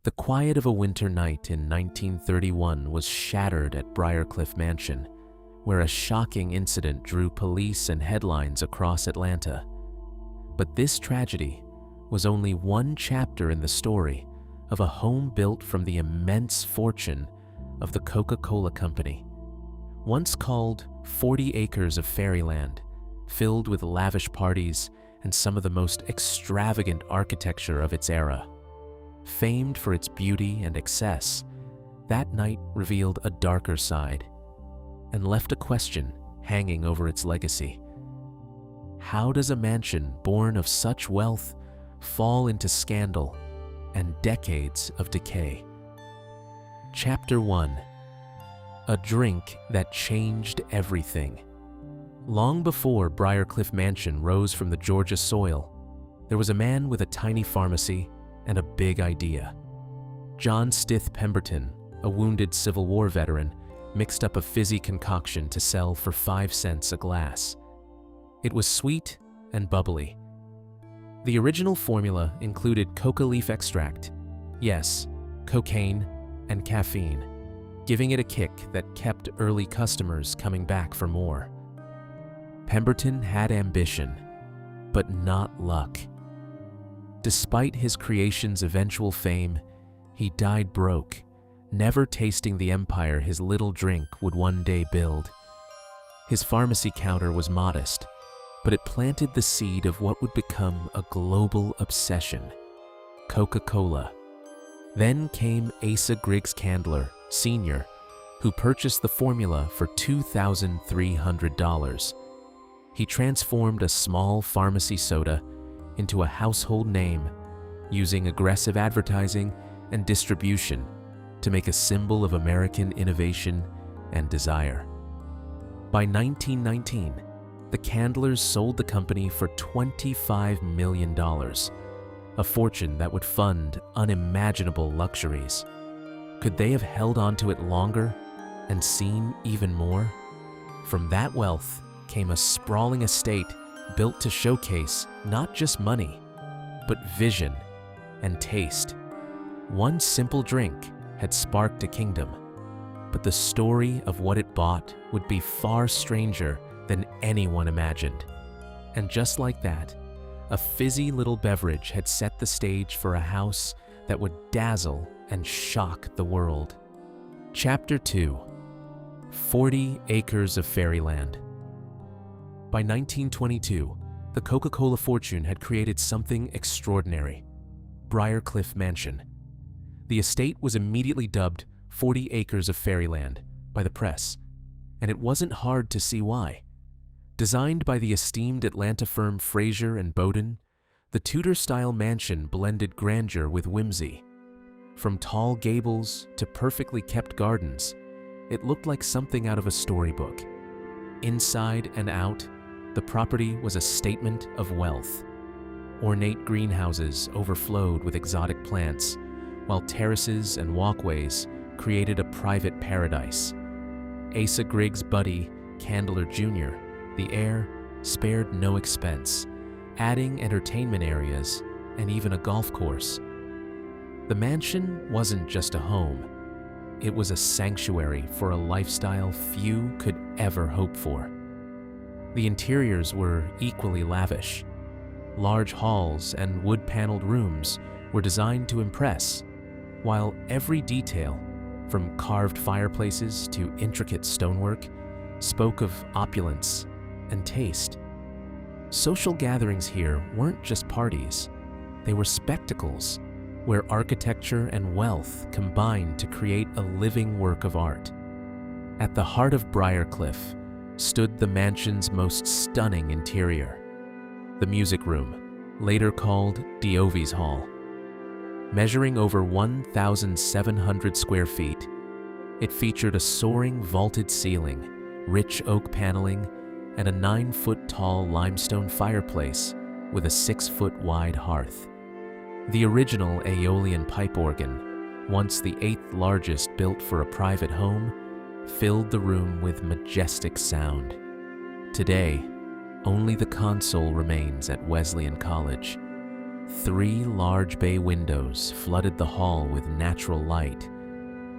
The quiet of a winter night in 1931 was shattered at Briarcliff Mansion, where a shocking incident drew police and headlines across Atlanta. But this tragedy was only one chapter in the story of a home built from the immense fortune of the Coca-Cola Company. Once called 40 acres of fairyland, filled with lavish parties and some of the most extravagant architecture of its era. Famed for its beauty and excess, that night revealed a darker side and left a question hanging over its legacy. How does a mansion born of such wealth fall into scandal and decades of decay? Chapter 1. A drink that changed everything. Long before Briarcliff Mansion rose from the Georgia soil, there was a man with a tiny pharmacy and a big idea. John Stith Pemberton, a wounded Civil War veteran, mixed up a fizzy concoction to sell for 5 cents a glass. It was sweet and bubbly. The original formula included coca leaf extract, yes, cocaine, and caffeine, giving it a kick that kept early customers coming back for more. Pemberton had ambition, but not luck. Despite his creation's eventual fame, he died broke, never tasting the empire his little drink would one day build. His pharmacy counter was modest, but it planted the seed of what would become a global obsession: Coca-Cola. Then came Asa Griggs Candler, Sr., who purchased the formula for $2,300. He transformed a small pharmacy soda into a household name, using aggressive advertising and distribution to make a symbol of American innovation and desire. By 1919, the Candlers sold the company for $25 million, a fortune that would fund unimaginable luxuries. Could they have held on to it longer and seen even more? From that wealth came a sprawling estate built to showcase not just money, but vision and taste. One simple drink had sparked a kingdom, but the story of what it bought would be far stranger than anyone imagined. And just like that, a fizzy little beverage had set the stage for a house that would dazzle and shock the world. Chapter 2. 40 Acres of Fairyland. By 1922, the Coca-Cola fortune had created something extraordinary: Briarcliff Mansion. The estate was immediately dubbed 40 Acres of Fairyland by the press, and it wasn't hard to see why. Designed by the esteemed Atlanta firm Fraser and Bowden, the Tudor-style mansion blended grandeur with whimsy. From tall gables to perfectly kept gardens, it looked like something out of a storybook. Inside and out, the property was a statement of wealth. Ornate greenhouses overflowed with exotic plants, while terraces and walkways created a private paradise. Asa Griggs' buddy, Candler Jr., the heir, spared no expense, adding entertainment areas and even a golf course. The mansion wasn't just a home. It was a sanctuary for a lifestyle few could ever hope for. The interiors were equally lavish. Large halls and wood-paneled rooms were designed to impress, while every detail, from carved fireplaces to intricate stonework, spoke of opulence and taste. Social gatherings here weren't just parties. They were spectacles, where architecture and wealth combined to create a living work of art. At the heart of Briarcliff stood the mansion's most stunning interior: the music room, later called Diovi's Hall. Measuring over 1,700 square feet, it featured a soaring vaulted ceiling, rich oak paneling, and a 9-foot-tall limestone fireplace with a 6-foot-wide hearth. The original Aeolian pipe organ, once the 8th largest built for a private home, filled the room with majestic sound. Today, only the console remains at Wesleyan College. 3 large bay windows flooded the hall with natural light.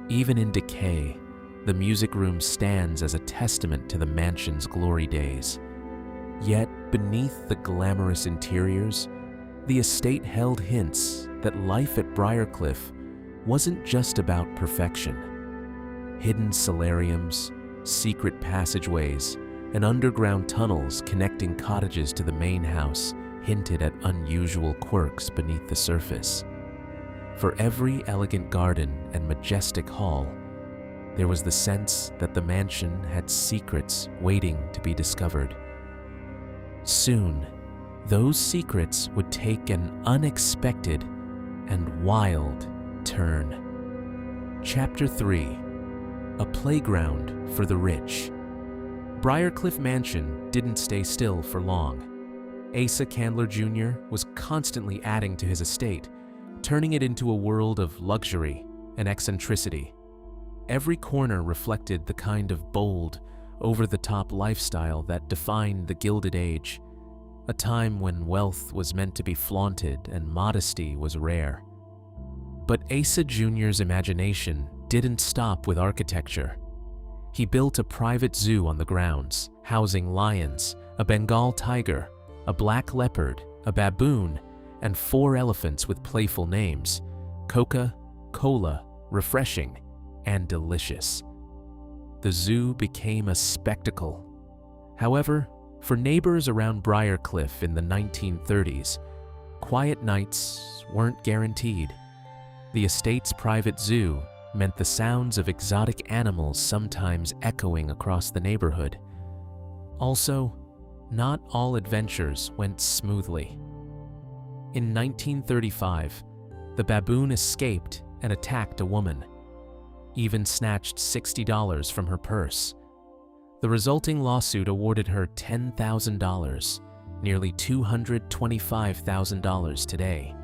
Even in decay, the music room stands as a testament to the mansion's glory days. Yet, beneath the glamorous interiors, the estate held hints that life at Briarcliff wasn't just about perfection. Hidden solariums, secret passageways, and underground tunnels connecting cottages to the main house hinted at unusual quirks beneath the surface. For every elegant garden and majestic hall, there was the sense that the mansion had secrets waiting to be discovered. Soon, those secrets would take an unexpected and wild turn. Chapter 3: A Playground for the Rich. Briarcliff Mansion didn't stay still for long. Asa Candler Jr. was constantly adding to his estate, turning it into a world of luxury and eccentricity. Every corner reflected the kind of bold, over-the-top lifestyle that defined the Gilded Age, a time when wealth was meant to be flaunted and modesty was rare. But Asa Jr.'s imagination didn't stop with architecture. He built a private zoo on the grounds, housing lions, a Bengal tiger, a black leopard, a baboon, and 4 elephants with playful names: Coca-Cola, refreshing, and delicious. The zoo became a spectacle. However, for neighbors around Briarcliff in the 1930s, quiet nights weren't guaranteed. The estate's private zoo meant the sounds of exotic animals sometimes echoing across the neighborhood. Also, not all adventures went smoothly. In 1935, the baboon escaped and attacked a woman, even snatched $60 from her purse. The resulting lawsuit awarded her $10,000, nearly $225,000 today.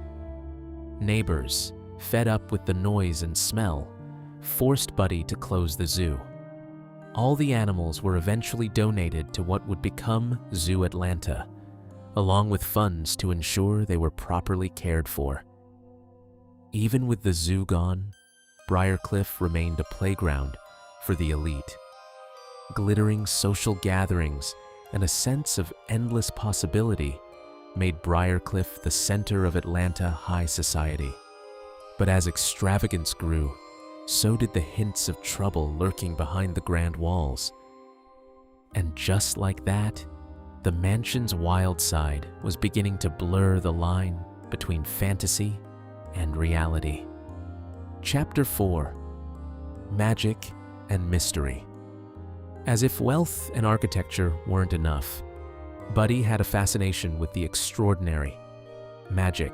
Neighbors, fed up with the noise and smell, forced Buddy to close the zoo. All the animals were eventually donated to what would become Zoo Atlanta, along with funds to ensure they were properly cared for. Even with the zoo gone, Briarcliff remained a playground for the elite. Glittering social gatherings and a sense of endless possibility made Briarcliff the center of Atlanta high society. But as extravagance grew, so did the hints of trouble lurking behind the grand walls. And just like that, the mansion's wild side was beginning to blur the line between fantasy and reality. Chapter 4: Magic and Mystery. As if wealth and architecture weren't enough, Buddy had a fascination with the extraordinary: magic.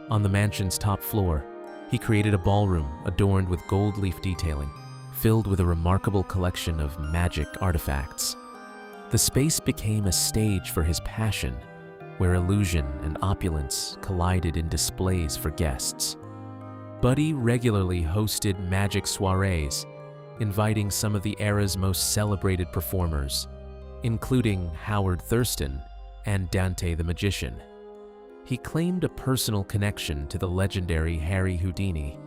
On the mansion's top floor, he created a ballroom adorned with gold leaf detailing, filled with a remarkable collection of magic artifacts. The space became a stage for his passion, where illusion and opulence collided in displays for guests. Buddy regularly hosted magic soirees, inviting some of the era's most celebrated performers, including Howard Thurston and Dante the Magician. He claimed a personal connection to the legendary Harry Houdini,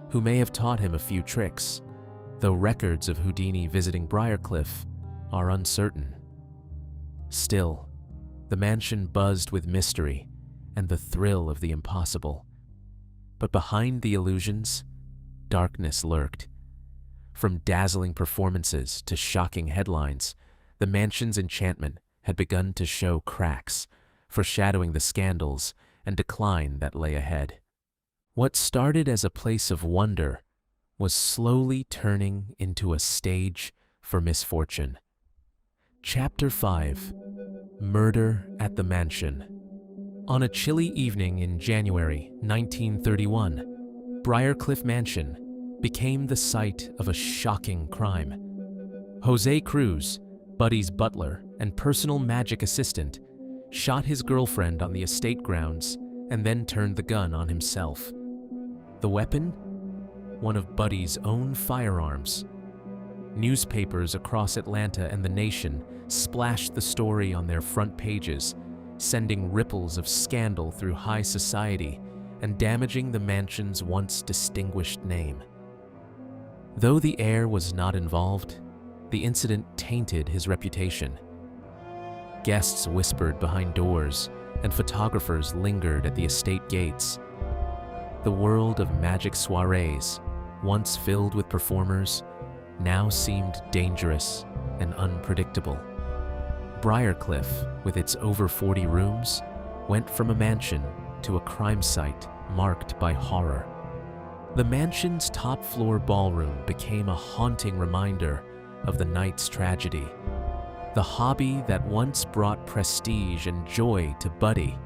who may have taught him a few tricks, though records of Houdini visiting Briarcliff are uncertain. Still, the mansion buzzed with mystery and the thrill of the impossible. But behind the illusions, darkness lurked. From dazzling performances to shocking headlines, the mansion's enchantment had begun to show cracks, foreshadowing the scandals and decline that lay ahead. What started as a place of wonder was slowly turning into a stage for misfortune. Chapter 5: Murder at the Mansion. On a chilly evening in January 1931, Briarcliff Mansion became the site of a shocking crime. Jose Cruz, Buddy's butler and personal magic assistant, shot his girlfriend on the estate grounds and then turned the gun on himself. The weapon? One of Buddy's own firearms. Newspapers across Atlanta and the nation splashed the story on their front pages, sending ripples of scandal through high society and damaging the mansion's once distinguished name. Though the heir was not involved, the incident tainted his reputation. Guests whispered behind doors, and photographers lingered at the estate gates. The world of magic soirees, once filled with performers, now seemed dangerous and unpredictable. Briarcliff, with its over 40 rooms, went from a mansion to a crime site marked by horror. The mansion's top-floor ballroom became a haunting reminder of the night's tragedy. The hobby that once brought prestige and joy to Buddy,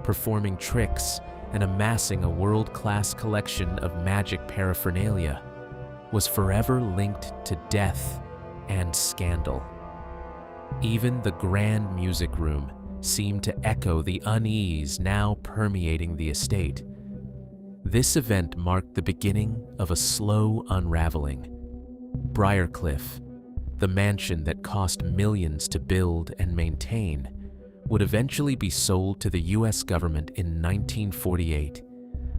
performing tricks and amassing a world-class collection of magic paraphernalia, was forever linked to death and scandal. Even the grand music room seemed to echo the unease now permeating the estate. This event marked the beginning of a slow unraveling. Briarcliff, the mansion that cost millions to build and maintain, would eventually be sold to the US government in 1948,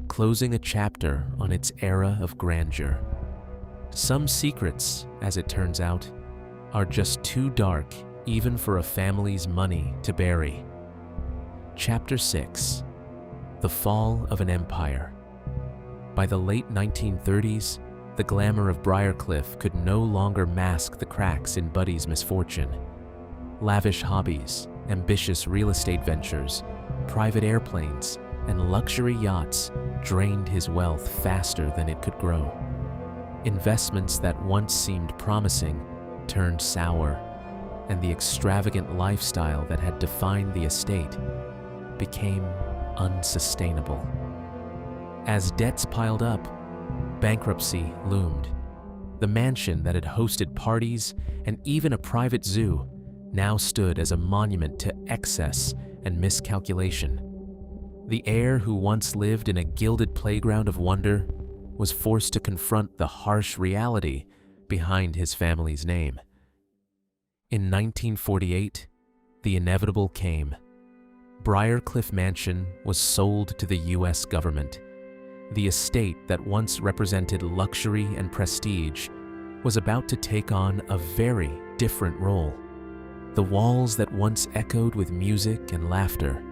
closing a chapter on its era of grandeur. Some secrets, as it turns out, are just too dark even for a family's money to bury. Chapter 6: The Fall of an Empire. By the late 1930s, the glamour of Briarcliff could no longer mask the cracks in Buddy's misfortune. Lavish hobbies, ambitious real estate ventures, private airplanes, and luxury yachts drained his wealth faster than it could grow. Investments that once seemed promising turned sour, and the extravagant lifestyle that had defined the estate became unsustainable. As debts piled up, bankruptcy loomed. The mansion that had hosted parties and even a private zoo now stood as a monument to excess and miscalculation. The heir who once lived in a gilded playground of wonder was forced to confront the harsh reality behind his family's name. In 1948, the inevitable came. Briarcliff Mansion was sold to the US government. The estate that once represented luxury and prestige was about to take on a very different role. The walls that once echoed with music and laughter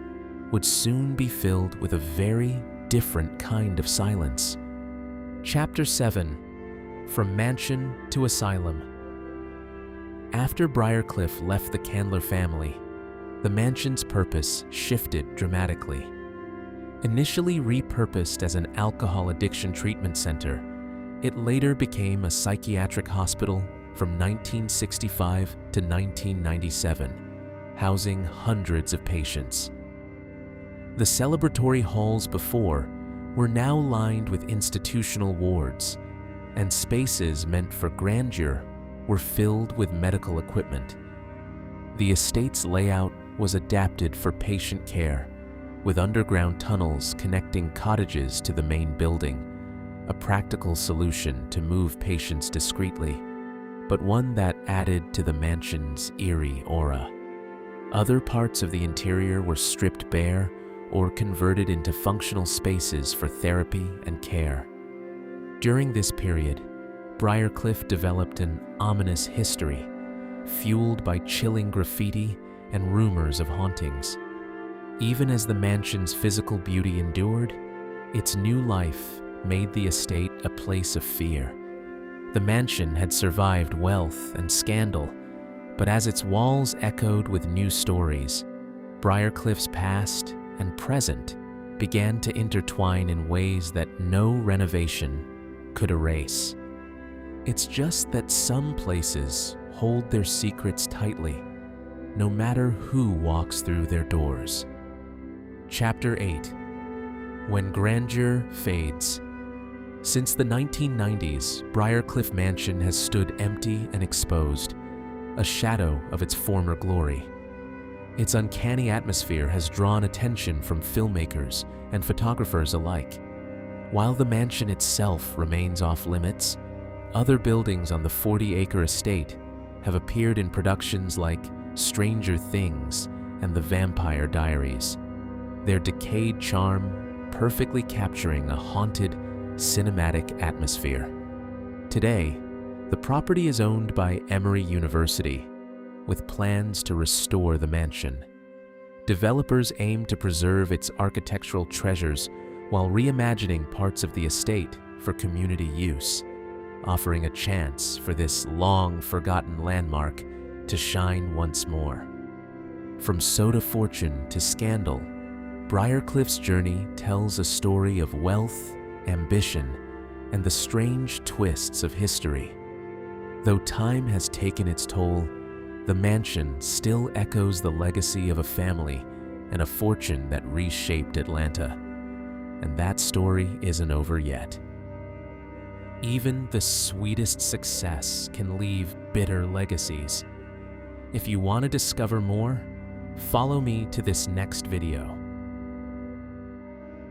would soon be filled with a very different kind of silence. Chapter 7: From Mansion to Asylum. After Briarcliff left the Candler family, the mansion's purpose shifted dramatically. Initially repurposed as an alcohol addiction treatment center, it later became a psychiatric hospital from 1965 to 1997, housing hundreds of patients. The celebratory halls before were now lined with institutional wards, and spaces meant for grandeur were filled with medical equipment. The estate's layout was adapted for patient care, with underground tunnels connecting cottages to the main building, a practical solution to move patients discreetly, but one that added to the mansion's eerie aura. Other parts of the interior were stripped bare or converted into functional spaces for therapy and care. During this period, Briarcliff developed an ominous history, fueled by chilling graffiti and rumors of hauntings. Even as the mansion's physical beauty endured, its new life made the estate a place of fear. The mansion had survived wealth and scandal, but as its walls echoed with new stories, Briarcliff's past and present began to intertwine in ways that no renovation could erase. It's just that some places hold their secrets tightly, no matter who walks through their doors. Chapter 8: When Grandeur Fades. Since the 1990s, Briarcliff Mansion has stood empty and exposed, a shadow of its former glory. Its uncanny atmosphere has drawn attention from filmmakers and photographers alike. While the mansion itself remains off limits, other buildings on the 40-acre estate have appeared in productions like Stranger Things and The Vampire Diaries, their decayed charm perfectly capturing a haunted, cinematic atmosphere. Today, the property is owned by Emory University, with plans to restore the mansion. Developers aim to preserve its architectural treasures while reimagining parts of the estate for community use, offering a chance for this long-forgotten landmark to shine once more. From soda fortune to scandal, Briarcliff's journey tells a story of wealth, ambition, and the strange twists of history. Though time has taken its toll, the mansion still echoes the legacy of a family and a fortune that reshaped Atlanta. And that story isn't over yet. Even the sweetest success can leave bitter legacies. If you want to discover more, follow me to this next video.